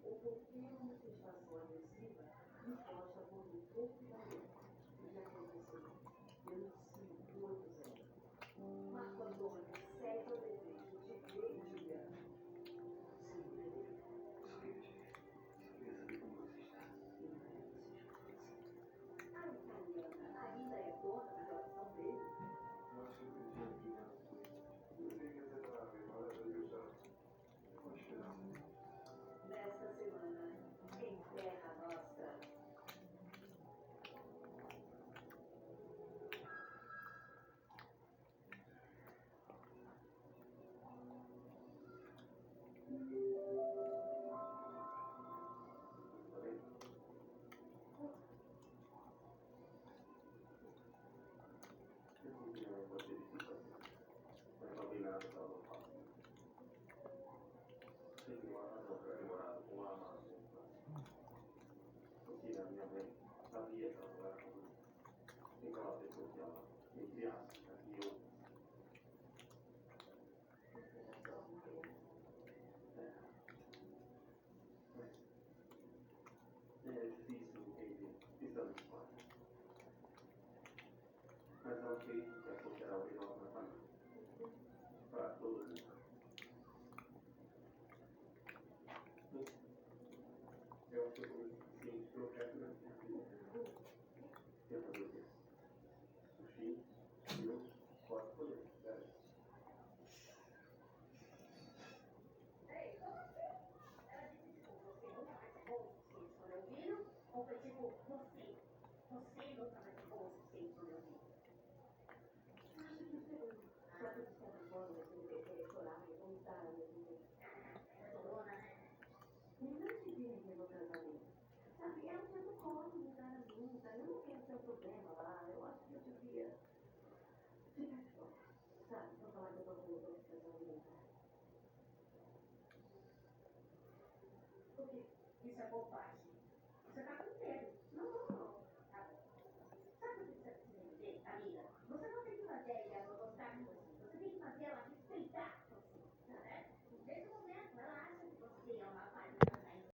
O porquê uma manifestação agressiva imposta por um pouco da lei. O que aconteceu? Denuncie 8-0. Marco Antônio segue o desejo de ver Juliana. A italiana ainda é dona da relação dele? Nesta semana, em Terra Nostra. Mas eu achei que a considerar o melhor na família. Para todo mundo. Eu acho que eu sim, projeto na minha vida. Eu fazer o quê? Sushi, eu posso poder. Ei, como assim? Ela disse tipo, você nunca participou o suficiente do meu filho? Ou foi tipo, você nunca participou o suficiente do meu filho? Acho que foi. Já que você está falando assim, de querer chorar e voltar, meu filho. Chorona, né? Ninguém te vira aqui no casamento. Sabe, ela já não pode mudar a junta. Eu não quero ter um problema lá. Eu acho que eu devia ficar de fora. Sabe, vou falar que eu tô com o casamento. Por quê? Isso é bobagem.